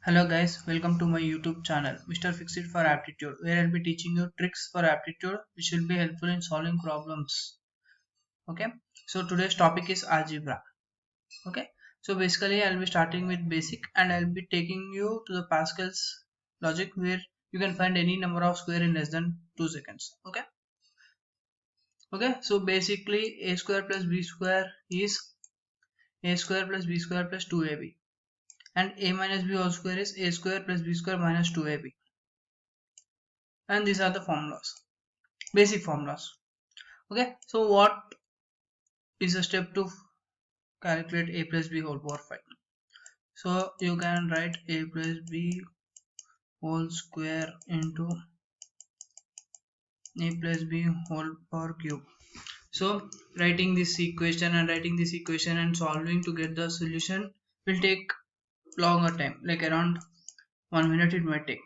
Hello guys, welcome to my YouTube channel Mr. Fix It for Aptitude, where I'll be teaching you tricks for aptitude which will be helpful in solving problems. Okay, so today's topic is algebra. Okay, so basically I'll be starting with basic and I'll be taking you to the Pascal's logic where you can find any number of square in less than 2 seconds. Okay, so basically a square plus b square is a square plus b square plus 2ab, and a minus b whole square is a square plus b square minus 2ab. And these are the formulas, basic formulas. Okay, so what is the step to calculate a plus b whole power 5? So you can write a plus b whole square into a plus b whole power cube. So writing this equation and solving to get the solution will take longer time, like around 1 minute it might take.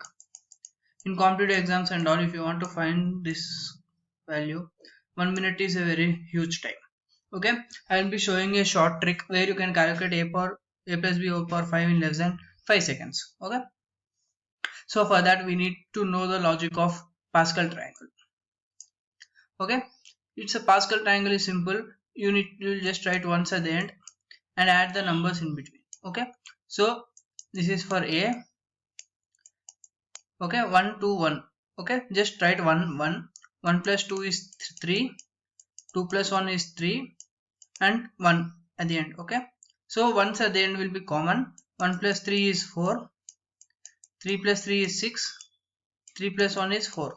In competitive exams and all, if you want to find this value, 1 minute is a very huge time. Okay, I will be showing a short trick where you can calculate a plus b whole power 5 in less than 5 seconds. Okay, so for that we need to know the logic of Pascal triangle. Okay, it's a Pascal triangle is simple. You'll just write once at the end and add the numbers in between. Okay, so this is for a. Okay, 1 2 1. Okay, just write 1 1. 1 plus 2 is 3, 2 plus 1 is 3, and 1 at the end. Okay, so 1s at the end will be common. 1 plus 3 is 4, 3 plus 3 is 6, 3 plus 1 is 4.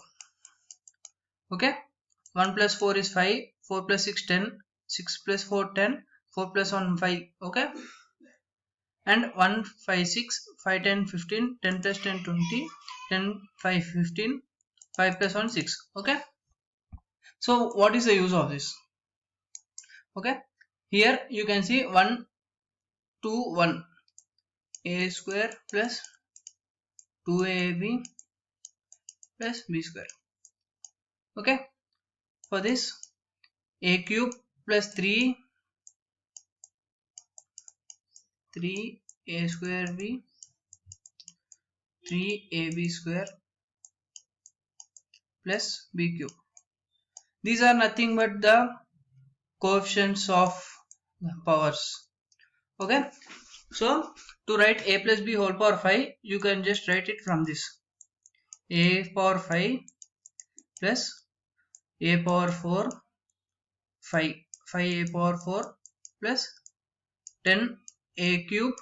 Okay, 1 plus 4 is 5, 4 plus 6 10, 6 plus 4 10, 4 plus 1 5. Okay, and 1 5 6, 5 10 15, 10 plus 10 20, 10 5 15, 5 plus 1 6. Okay, so what is the use of this? Okay, here you can see 1 2 1, a square plus 2ab plus b square. Okay, for this a cube plus 3 a square b 3ab square plus b cube. These are nothing but the coefficients of powers. Okay, so to write a plus b whole power 5, you can just write it from this: a power 5 plus a power 4 5 5a power 4 plus 10 a cube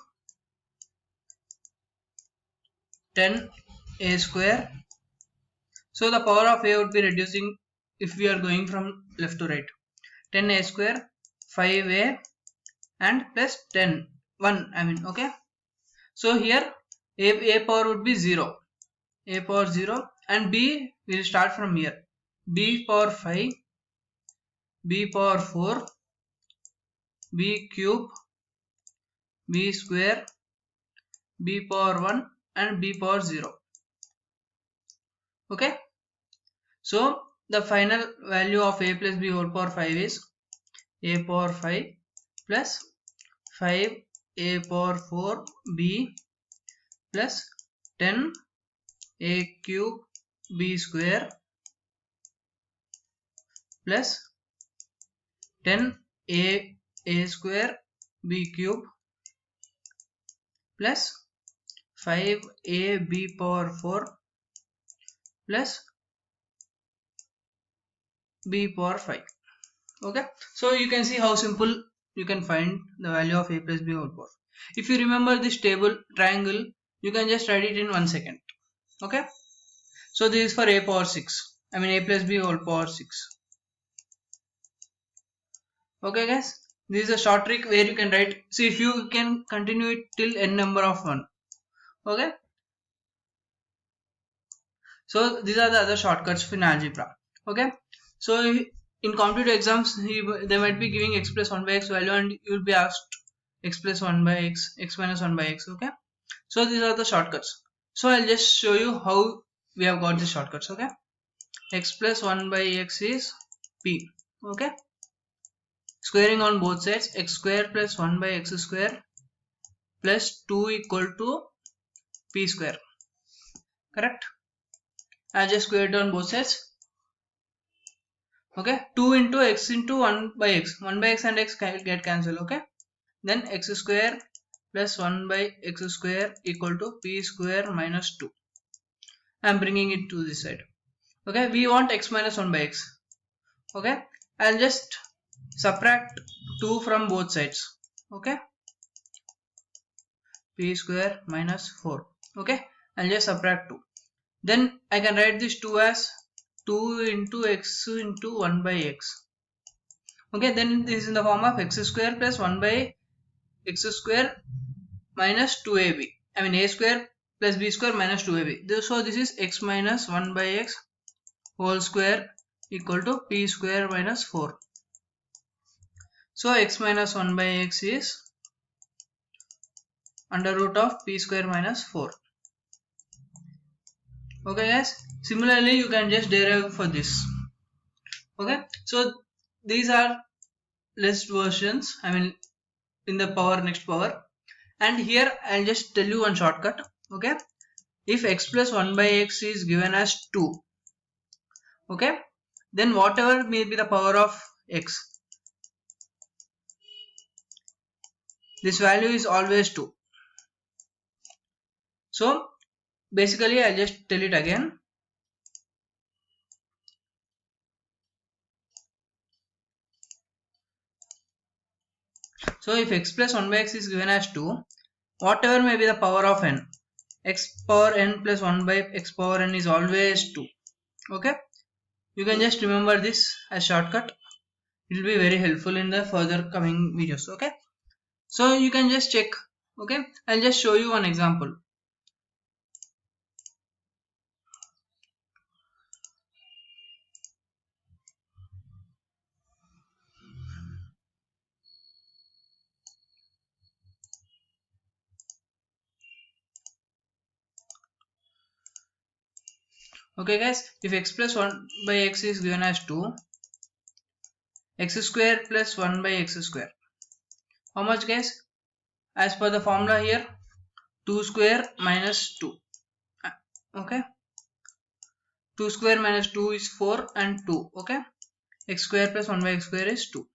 10 a square. So the power of a would be reducing if we are going from left to right. 10 a square 5a and plus 10 1, I mean. Okay, so here a power would be 0, a power 0, and b will start from here: b power 5, b power 4, b cube, b square, b power 1, and b power 0. Okay, so the final value of a plus b whole power 5 is a power 5 plus 5 a power 4 b plus 10 a cube b square plus 10 a square b cube plus 5 a b power 4 plus b power 5. Okay, so you can see how simple you can find the value of a plus b whole power. If you remember this table triangle, you can just write it in 1 second. Okay, so this is for a power 6, I mean a plus b whole power 6. Okay guys, this is a short trick where you can write. See if you can continue it till n number of 1. Okay, so these are the other shortcuts in algebra. Okay, so in competitive exams they might be giving x plus 1 by x value and you will be asked x plus 1 by x, x minus 1 by x. Okay, so these are the shortcuts. So I'll just show you how we have got the shortcuts. Okay, x plus 1 by x is p. Okay, squaring on both sides, x square plus 1 by x square plus 2 equal to p square. Correct? I'll just square it on both sides. Okay, 2 into x into 1 by x. 1 by x and x get cancelled. Okay, then x square plus 1 by x square equal to p square minus 2. I'm bringing it to this side. Okay, we want x minus 1 by x. Okay, I'll just subtract 2 from both sides. Okay, p square minus 4. Okay, I'll just subtract 2. Then I can write this 2 as 2 into x into 1 by x. Okay, then this is in the form of x square plus 1 by x square minus 2ab. I mean a square plus b square minus 2ab. So this is x minus 1 by x whole square equal to p square minus 4. So x minus 1 by x is under root of p square minus 4. Okay guys, similarly you can just derive for this. Okay, so these are list versions, I mean in the power next power, and here I'll just tell you one shortcut. Okay, if x plus 1 by x is given as 2, okay, then whatever may be the power of x, this value is always 2. So basically I'll just tell it again. So if x plus 1 by x is given as 2, whatever may be the power of n, x power n plus 1 by x power n is always 2. Okay, you can just remember this as shortcut. It will be very helpful in the further coming videos. Okay, so you can just check. Okay, I'll just show you one example. Okay guys, if x plus 1 by x is given as 2, x square plus 1 by x square, how much guys? As per the formula here, 2 square minus 2. Okay, 2 square minus 2 is 4 and 2. Okay, x square plus 1 by x square is 2.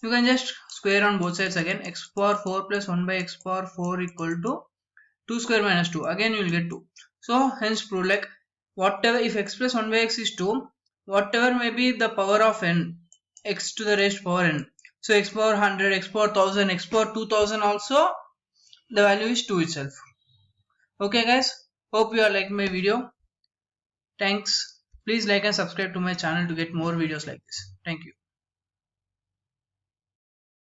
You can just square on both sides again. X power 4 plus 1 by x power 4 equal to 2 square minus 2. Again you will get 2. So hence prove, like whatever, if x plus 1 by x is 2, whatever may be the power of n, x to the raised power n. So x power 100, x power 1000, x power 2000 also, the value is 2 itself. Okay guys, hope you are liking my video. Thanks. Please like and subscribe to my channel to get more videos like this. Thank you.